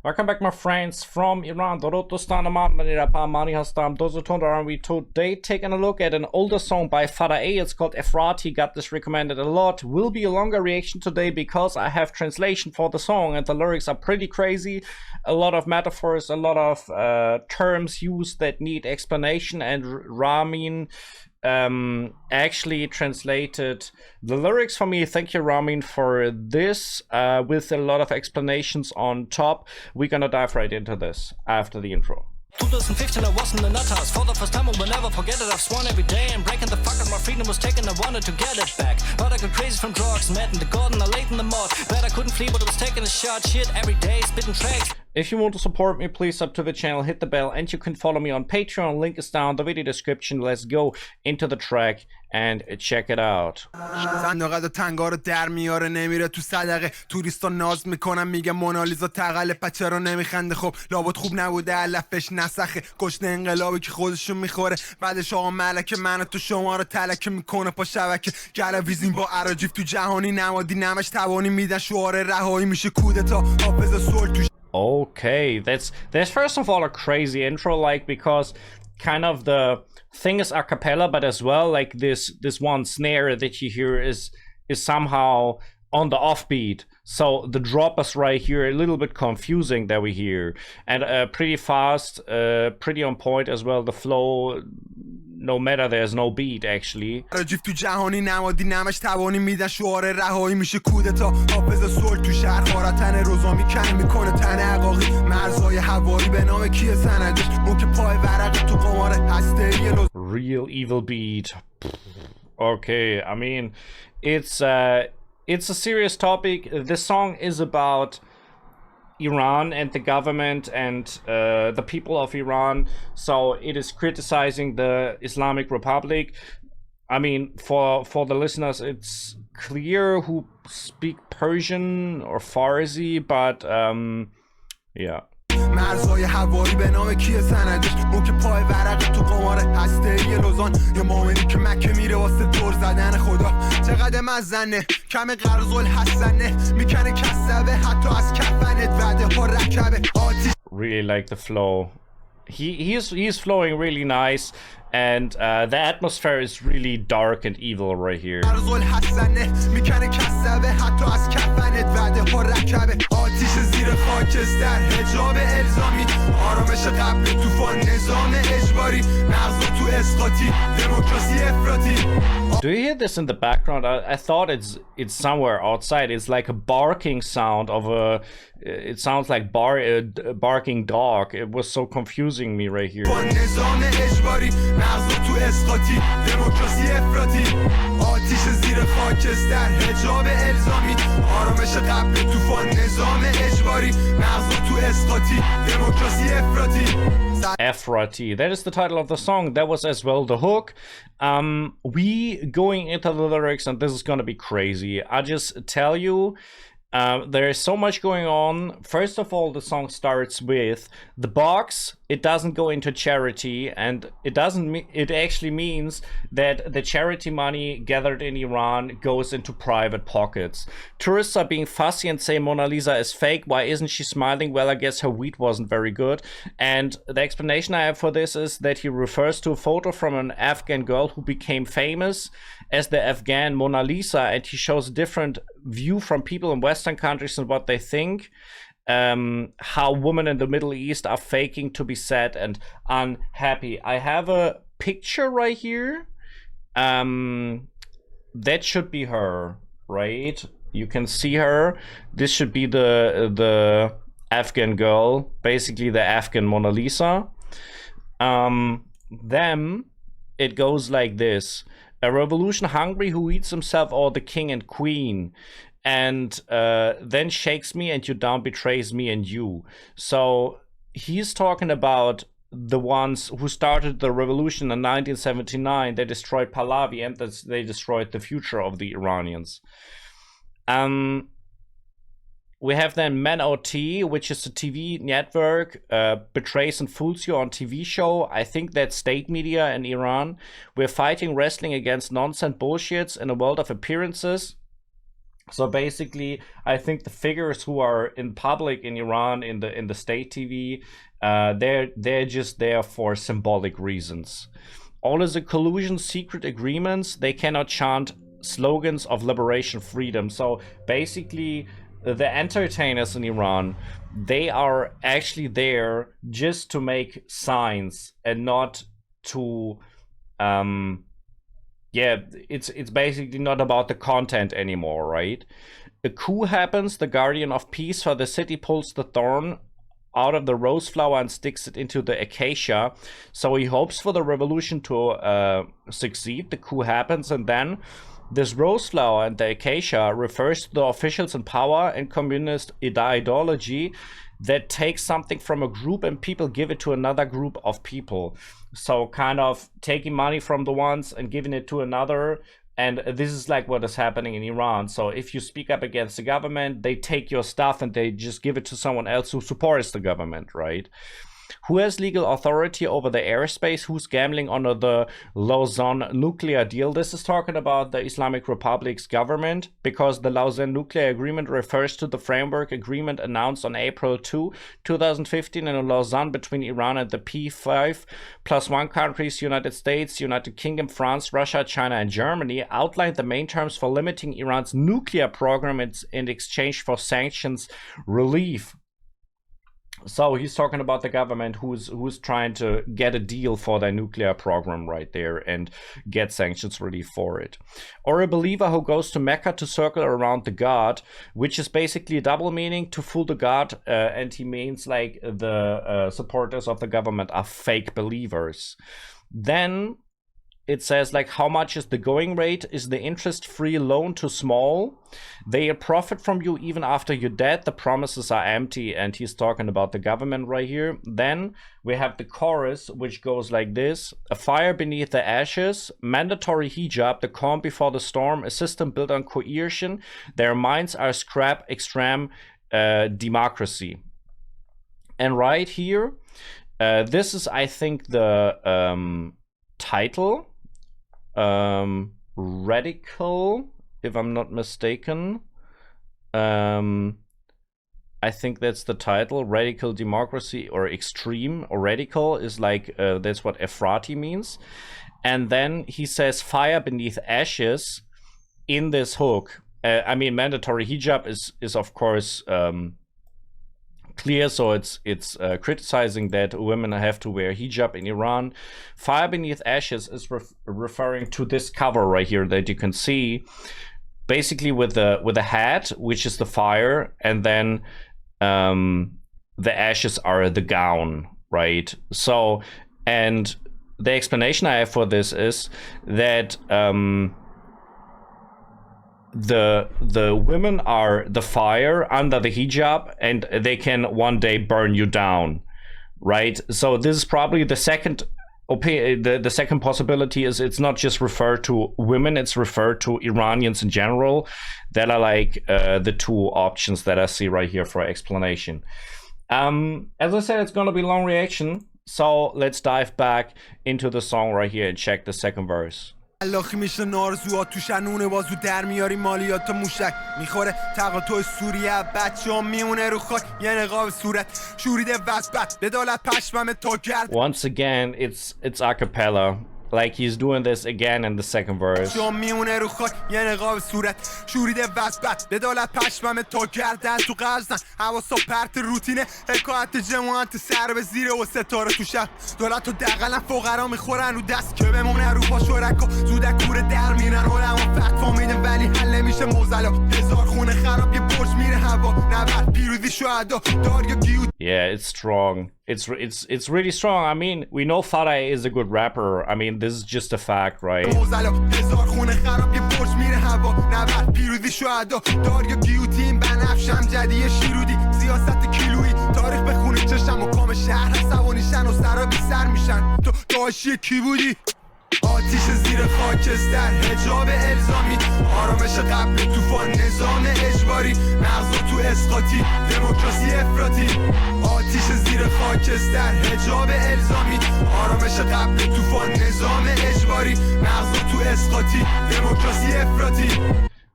Welcome back, my friends from Iran. We today taking a look at an older song by Fadaei. It's called Efrati. Got this recommended a lot. Will be a longer reaction today because I have translation for the song and the lyrics are pretty crazy. A lot of metaphors, a lot of terms used that need explanation, and Ramin actually translated the lyrics for me. Thank you, Ramin, for this with a lot of explanations on top. We're gonna dive right into this after the intro. 2015 I wasn't a nuthouse. For the first time I will never forget it. I've sworn every day and breaking the fuck out. My freedom was taken, I wanted to get it back. But I got crazy from drugs, met in the garden, I laid in the mud. Bet I couldn't flee but I was taking a shot. Shit every day, spitting tracks. If you want to support me, please sub to the channel, hit the bell, and you can follow me on Patreon. Link is down in the video description. Let's go into the track and check it out. صندوق تنگا رو در میاره نمیره تو صدقه توریستا ناز میکنن میگه مونالیزا تقل بچه رو نمیخنده خب لابد خوب نبوده علفش نسخه کشته انقلابی که خودشون میخوره بعدش آقا ملکه من تو شما رو تلکه میکنه پا شبکه گلویزین با عراجیف تو جهانی نمادی نمش توانی میدن شعار رهایی میشه کودتا حافظ صلح تو. Okay, that's first of all a crazy intro, like, because kind of the thing is a cappella, but as well like this one snare that you hear is somehow on the offbeat. So the drop is right here, a little bit confusing that we hear, and pretty fast, pretty on point as well. The flow, no matter there's no beat actually. راجیف تو جهانی نمادی نمش توانی میدن شعار رهایی میشه کودتا حافظ صلح تو شهر خارتن روزامی کن میکنه تن عقاقی مرزهای هوایی به نام کیه سندش اون که پای ورقی تو قمار هسته‌ای real evil beat. Okay, I mean it's a serious topic. This song is about Iran and the government and the people of Iran. So it is criticizing the Islamic Republic. I mean, for the listeners, it's clear who speak Persian or Farsi, but yeah. مرزهای هوایی به نام کیه سندش اون که پای ورقی تو قمار هسته‌ای لوزان یه مومنی که مکه میره واسه دور زدن خدا چقدر مزنه کم قرض الحسنه میکنه کسبه حتی از کفنت وعده ها رکبه آتیش. Really like the flow. He's flowing really nice, and the atmosphere is really dark and evil right here. قرض الحسنه میکنه کسبه حتی از کفنت وعده ها رکبه آتیش زیر خاکستر حجاب الزامی آرامش قبل طوفان نظام اجباری مغز تو اسقاطی دموکراسی افراطی. Do you hear this in the background? I thought it's somewhere outside. It's like a barking sound of a. It sounds like barking dog. It was so confusing me right here. Efrati. That is the title of the song. That was as well the hook. We going into the lyrics, and this is gonna be crazy. I just tell you, there is so much going on. First of all, the song starts with the box. It doesn't go into charity, and it actually means that the charity money gathered in Iran goes into private pockets. Tourists are being fussy and say Mona Lisa is fake. Why isn't she smiling? Well, I guess her wheat wasn't very good. And the explanation I have for this is that he refers to a photo from an Afghan girl who became famous as the Afghan Mona Lisa, and he shows a different view from people in Western countries and what they think. How women in the Middle East are faking to be sad and unhappy. I have a picture right here. That should be her, right? You can see her. This should be the Afghan girl, basically the Afghan Mona Lisa. Then it goes like this: a revolution hungry who eats himself or the king and queen, and then shakes me and you down, betrays me and you. So he's talking about the ones who started the revolution in 1979. They destroyed Pahlavi, and they destroyed the future of the Iranians. We have then Men OT, which is a TV network, betrays and fools you on TV show. I think that's state media in Iran. We're fighting wrestling against nonsense bullshits in a world of appearances. So basically, I think the figures who are in public in Iran in the state TV, they're just there for symbolic reasons. All is a collusion, secret agreements. They cannot chant slogans of liberation, freedom. So basically, the entertainers in Iran, they are actually there just to make signs and not to it's basically not about the content anymore, right? A coup happens, the guardian of peace for the city pulls the thorn out of the rose flower and sticks it into the acacia. So he hopes for the revolution to succeed. The coup happens, and then this rose flower and the acacia refers to the officials in power and communist ideology that takes something from a group and people give it to another group of people. So kind of taking money from the ones and giving it to another. And this is like what is happening in Iran. So if you speak up against the government, they take your stuff and they just give it to someone else who supports the government, right? Who has legal authority over the airspace? Who's gambling under the Lausanne nuclear deal? This is talking about the Islamic Republic's government, because the Lausanne nuclear agreement refers to the framework agreement announced on April 2, 2015 in Lausanne between Iran and the P5+1 countries, United States, United Kingdom, France, Russia, China, and Germany, outlined the main terms for limiting Iran's nuclear program in exchange for sanctions relief. So he's talking about the government who's trying to get a deal for their nuclear program right there and get sanctions relief for it. Or a believer who goes to Mecca to circle around the god, which is basically a double meaning, to fool the god, and he means like the supporters of the government are fake believers. Then it says like, how much is the going rate? Is the interest-free loan too small? They profit from you even after you're dead. The promises are empty. And he's talking about the government right here. Then we have the chorus, which goes like this. A fire beneath the ashes, mandatory hijab, the calm before the storm, a system built on coercion. Their minds are scrap, extreme democracy. And right here, this is, I think, the title. Radical, if I'm not mistaken. I think that's the title. Radical democracy, or extreme, or radical is like that's what Efrati means. And then he says fire beneath ashes in this hook. I mean, mandatory hijab is of course clear, so it's criticizing that women have to wear hijab in Iran. Fire beneath ashes is referring to this cover right here that you can see, basically with a hat, which is the fire, and then the ashes are the gown, right? So, and the explanation I have for this is that the women are the fire under the hijab, and they can one day burn you down, right? So this is probably the second the second possibility. Is it's not just referred to women, it's referred to Iranians in general. That are like the two options that I see right here for explanation. As I said, it's gonna be a long reaction, so let's dive back into the song right here and check the second verse. الاخی میشه نارزوها تو شنونه بازو در میاری مالیات موشک میخوره تقاطع سوریه بچه ها میمونه رو خاک یه نقاب صورت شوریده وسبت بدالت پشمم تا کرد. Once again it's a cappella. Like he's doing this again in the second verse. میمونه رو خاک یه نقاب صورت شوریده وسبت بدالت پشمم تا کردن تو قزدن حواسا پرت روتینه حکایت جماعت سر به زیر و ستاره تو شب دولت و دقلن فقرا میخورن رو دست که بمونه رو پا شرکا زودک کوره در میرن علما فتوا میدن ولی حل نمیشه موزلا هزار خونه خراب یه برج میره هوا نبرد پیروزی شهدا دار یا گیو. Yeah, it's strong. It's really strong. I mean, we know Fadaei is a good rapper. I mean, this is just a fact, right? آتیش زیر خاکستر حجاب الزامی آرامش قبل طوفان نظام اجباری مغزا تو اسقاطی دموکراسی افراطی آتیش زیر خاکستر حجاب الزامی آرامش قبل طوفان نظام اجباری مغزا تو اسقاطی دموکراسی افراطی.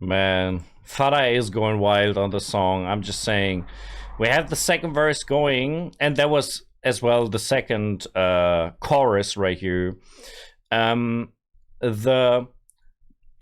Man, Fadaei is going wild on the song. I'm just saying. We have the second verse going, and there was as well the second chorus right here. The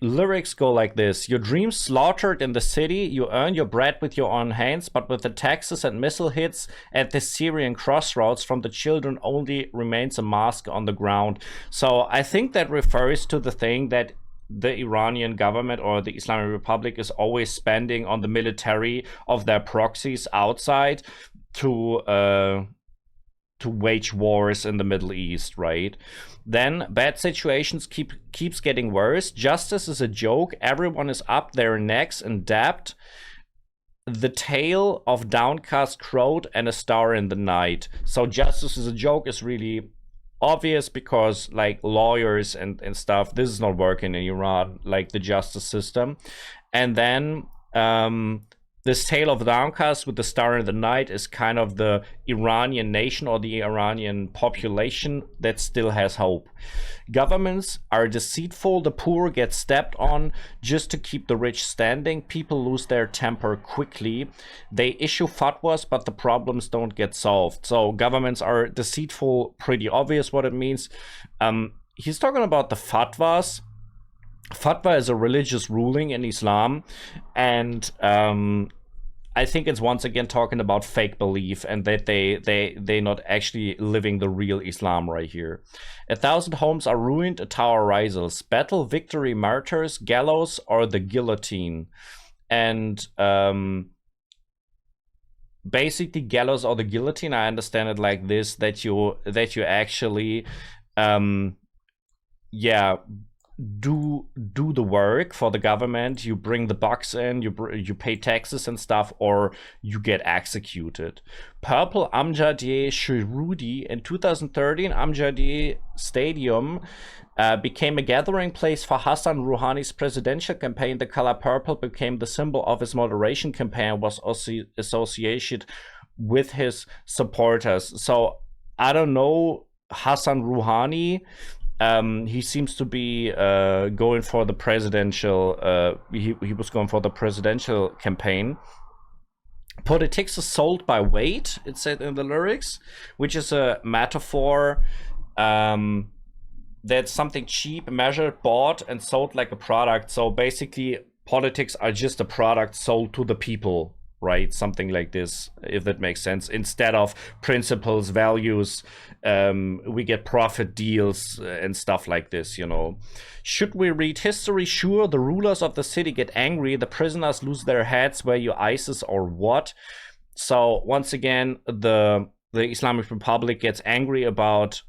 lyrics go like this: your dreams slaughtered in the city, you earn your bread with your own hands, but with the taxes and missile hits at the Syrian crossroads, from the children only remains a mask on the ground. So I think that refers to the thing that the Iranian government or the Islamic Republic is always spending on the military of their proxies outside to wage wars in the Middle East, right? Then bad situations keeps getting worse. Justice is a joke. Everyone is up their necks in debt. The tale of downcast crowd and a star in the night. So justice is a joke is really obvious because like lawyers and stuff, this is not working in Iran, like the justice system. And then this tale of downcast with the star in the night is kind of the Iranian nation or the Iranian population that still has hope. Governments are deceitful, the poor get stepped on just to keep the rich standing. People lose their temper quickly. They issue fatwas, but the problems don't get solved. So governments are deceitful, pretty obvious what it means. He's talking about the fatwas. Fatwa is a religious ruling in Islam, and I think it's once again talking about fake belief and that they're not actually living the real Islam right here. 1,000 homes are ruined, a tower rises. Battle, victory, martyrs, gallows, or the guillotine. And basically gallows or the guillotine, I understand it like this, that you actually do the work for the government. You bring the bucks in, you pay taxes and stuff, or you get executed. Purple Amjadieh Shirudi. In 2013, Amjadieh Stadium became a gathering place for Hassan Rouhani's presidential campaign. The color purple became the symbol of his moderation campaign, was also associated with his supporters. So I don't know Hassan Rouhani. He seems to be going for the presidential. He was going for the presidential campaign. Politics is sold by weight, it said in the lyrics, which is a metaphor that's something cheap, measured, bought, and sold like a product. So basically, politics are just a product sold to the people, right? Something like this, if that makes sense. Instead of principles, values, we get profit deals and stuff like this, you know. Should we read history? Sure, the rulers of the city get angry. The prisoners lose their heads. Were you ISIS or what? So once again, the Islamic Republic gets angry about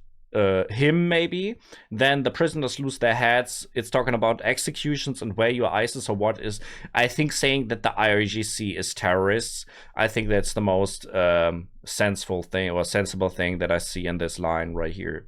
him, maybe. Then the prisoners lose their heads. It's talking about executions and where you ISIS or what is, I think, saying that the IRGC is terrorists. I think that's the most sensible thing that I see in this line right here.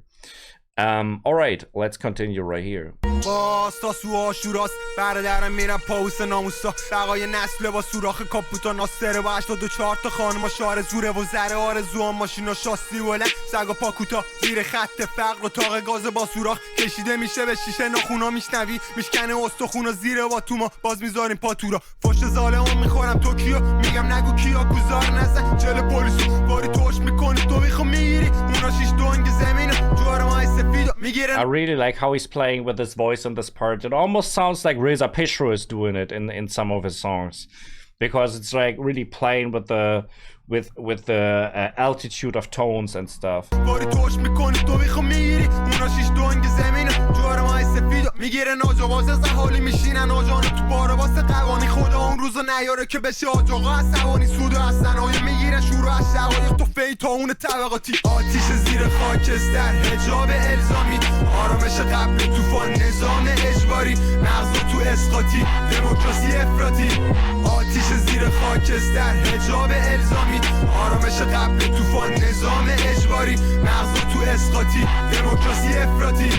All right, let's continue right here. باز تا سو آشوراست برادرم میرم پاوس ناموسا بقای نسل با سوراخ کاپوتا ناصره و 84 تا خانما شعر زوره و زره آرزو ماشینا شاسی ولن سگ و پاکوتا زیر خط فقر و تاق گاز با سوراخ کشیده میشه به شیشه ناخونا میشنوی میشکنه استخونا زیر و توما باز میذاریم پاتورا فاش ظالمون میخورم توکیو میگم نگو کیا گذار نزن جل پلیسو باری توش میکنی تو میخو میگیری اونا شیش دونگ زمینو جوارمای سفیدو میگیرن. I really like how he's playing with his voice in this part. It almost sounds like Reza Pishro is doing it in some of his songs, because it's like really playing with the altitude of tones and stuff. میگیرن آجا واسه زهالی میشینن آجانو تو بارا واسه قوانی خدا اون روزو نیاره که بشه آجاقا از سوانی سودو از سنایی میگیرن شروع از شقایق تو فی تا اون طبقاتی آتیش زیر خاکستر حجاب الزامی آرامش قبل طوفان نظام اجباری مغزو تو اسقاطی دموکراسی افراطی آتیش زیر خاکستر حجاب الزامی آرامش قبل طوفان نظام اجباری مغزو تو اسقاطی دموکراسی افراطی.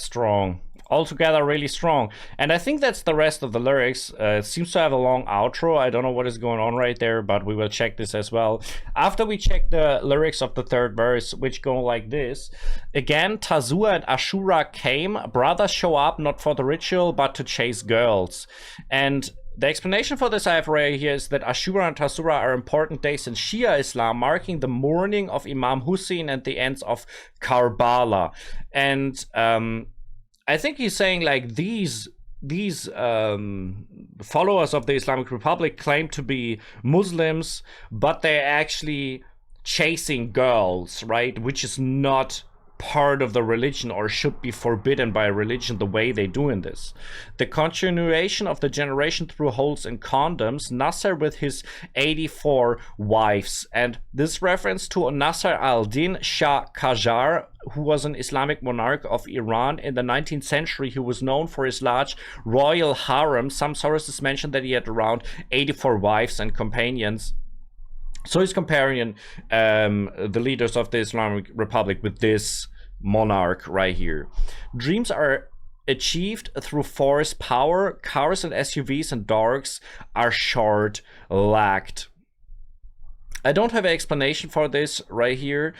Strong. altogether really strong. And I think that's the rest of the lyrics. It seems to have a long outro. I don't know what is going on right there, but we will check this as well. After we check the lyrics of the third verse, which go like this. Again, Tazua and Ashura came. Brothers show up not for the ritual, but to chase girls. And the explanation for this I have right here is that Ashura and Tasura are important days in Shia Islam, marking the mourning of Imam Hussein and the ends of Karbala. And I think he's saying like these followers of the Islamic Republic claim to be Muslims, but they're actually chasing girls, right? Which is not part of the religion or should be forbidden by religion the way they do in this. The continuation of the generation through holes in condoms, Nasser with his 84 wives. And this reference to Nasser al-Din Shah Qajar, who was an Islamic monarch of Iran in the 19th century, who was known for his large royal harem. Some sources mention that he had around 84 wives and companions. So he's comparing the leaders of the Islamic Republic with this monarch right here. Dreams are achieved through force power. Cars and SUVs and dogs are short-legged. I don't have an explanation for this right here.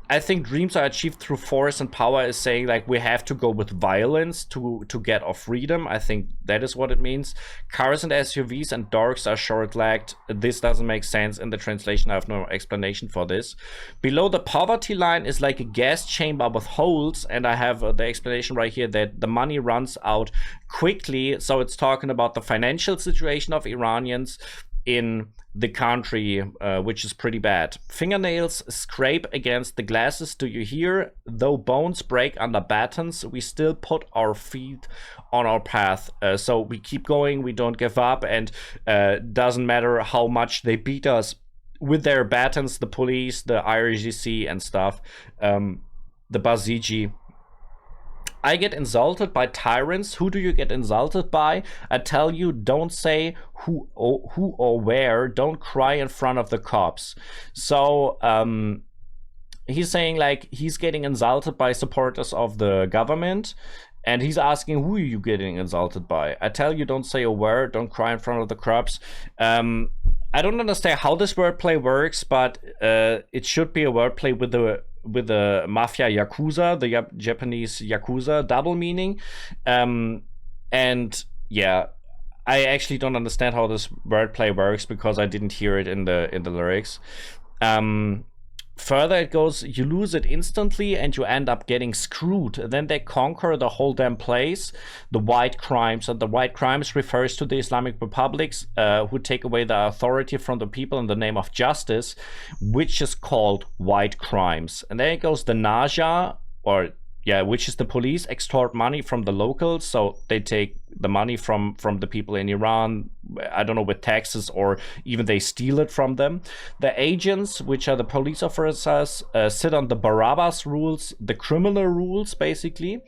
I think dreams are achieved through force and power is saying like we have to go with violence to get our freedom. I think that is what it means. Cars and SUVs and dogs are short-legged. This doesn't make sense in the translation. I have no explanation for this. Below the poverty line is like a gas chamber with holes, and I have the explanation right here that the money runs out quickly. So it's talking about the financial situation of Iranians in the country, which is pretty bad. Fingernails scrape against the glasses. Do you hear? Though bones break under batons, we still put our feet on our path. So we keep going, we don't give up, and doesn't matter how much they beat us with their batons, the police, the IRGC and stuff, the Basiji. I get insulted by tyrants. Who do you get insulted by? I tell you, don't say who or where. Don't cry in front of the cops. So he's saying like he's getting insulted by supporters of the government, and he's asking who are you getting insulted by. I tell you, don't say a word. Don't cry in front of the cops. I don't understand how this wordplay works, but it should be a wordplay with the mafia yakuza, the Japanese yakuza, double meaning. And yeah, I actually don't understand how this wordplay works because I didn't hear it in the lyrics. Further it goes, you lose it instantly and you end up getting screwed. Then they conquer the whole damn place, the white crimes. And the white crimes refers to the Islamic republics who take away the authority from the people in the name of justice, which is called white crimes. And then it goes, the Naja, or yeah, which is the police, extort money from the locals. So they take the money from the people in Iran, I don't know, with taxes, or even they steal it from them. The agents, which are the police officers, sit on the Barabbas rules, the criminal rules, basically.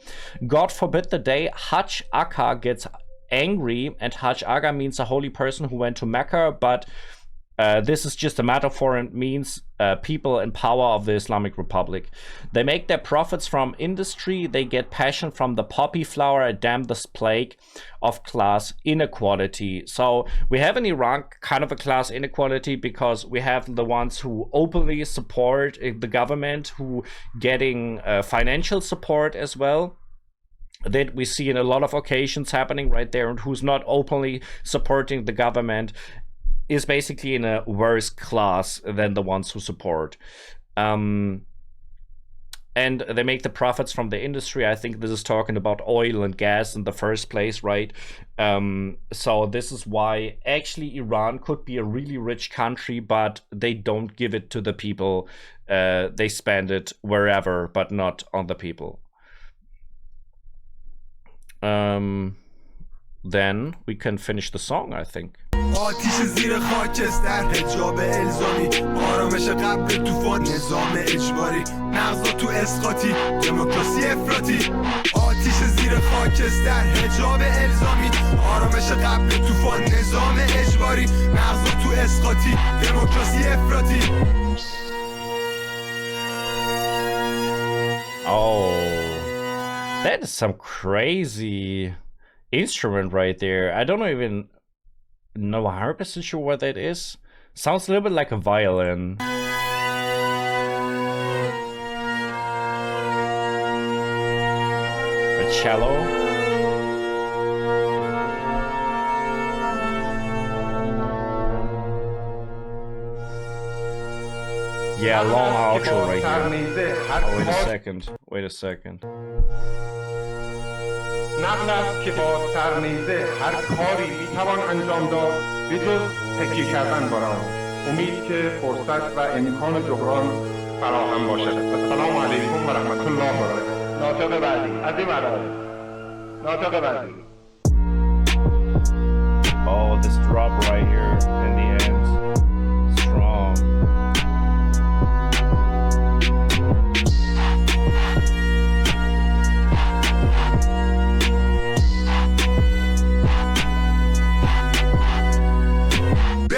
God forbid the day Hajj Akka gets angry, and Hajj Akka means a holy person who went to Mecca, but this is just a metaphor and means people in power of the Islamic Republic. They make their profits from industry. They get passion from the poppy flower, a damnedest plague of class inequality. So we have in Iran kind of a class inequality because we have the ones who openly support the government, who getting financial support as well. That we see in a lot of occasions happening right there, and who's not openly supporting the government is basically in a worse class than the ones who support. And they make the profits from the industry. I think this is talking about oil and gas in the first place, right? So this is why actually Iran could be a really rich country, but they don't give it to the people. They spend it wherever, but not on the people. Then we can finish the song, I think. آتیش زیر خاکستر حجاب الزامی آرامش قبل طوفان نظام اجباری نغزا تو اسقاطی دموکراسی افراطی آتیش زیر خاکستر حجاب الزامی آرامش قبل طوفان نظام اجباری نغزا تو اسقاطی دموکراسی افراطی. Oh, That is some crazy instrument right there. I don't even know 100% sure what that is. Sounds a little bit like a violin. A cello. Yeah, long outro right here. Oh, wait a second. Wait a second. نقل است که با سرنیزه هر کاری میتوان انجام داد به جز تکیه کردن بر آن. امید که فرصت و امکان جبران فراهم باشد. السلام علیکم و رحمت الله و برکاته. ناطق بعدی از این مدار. ناطق بعدی. Oh, this drop right here in the end. Strong.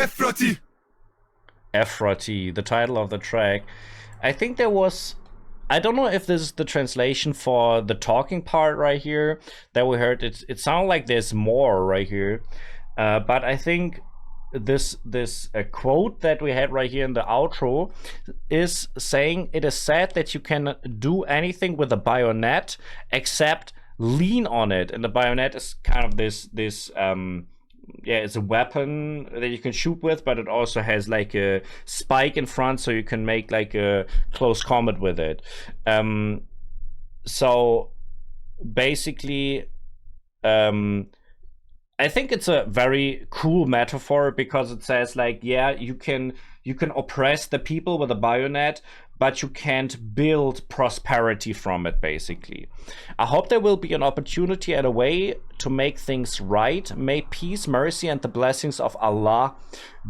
Efrati. Efrati, the title of the track. I think there was, I don't know if this is the translation for the talking part right here that we heard. It sounded like there's more right here, but I think this quote that we had right here in the outro is saying it is said that you can do anything with a bayonet except lean on it, and the bayonet is kind of this yeah, it's a weapon that you can shoot with, but it also has like a spike in front, so you can make like a close combat with it. So basically, I think it's a very cool metaphor because it says like, yeah, you can oppress the people with a bayonet, but you can't build prosperity from it, basically. I hope there will be an opportunity and a way to make things right. May peace, mercy, and the blessings of Allah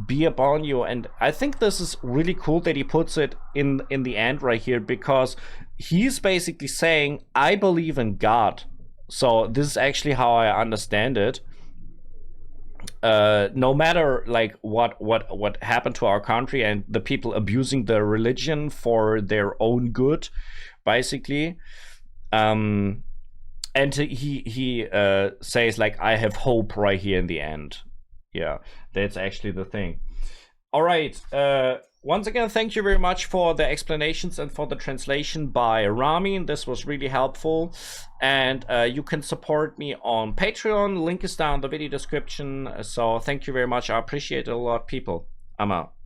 be upon you. And I think this is really cool that he puts it in the end right here, because he's basically saying, I believe in God. So this is actually how I understand it. No matter like what happened to our country and the people abusing the religion for their own good, basically, and he says like, I have hope right here in the end. Yeah, that's actually the thing. All right. Once again, thank you very much for the explanations and for the translation by Ramin. This was really helpful. And you can support me on Patreon. Link is down in the video description. So thank you very much. I appreciate it a lot, people. I'm out.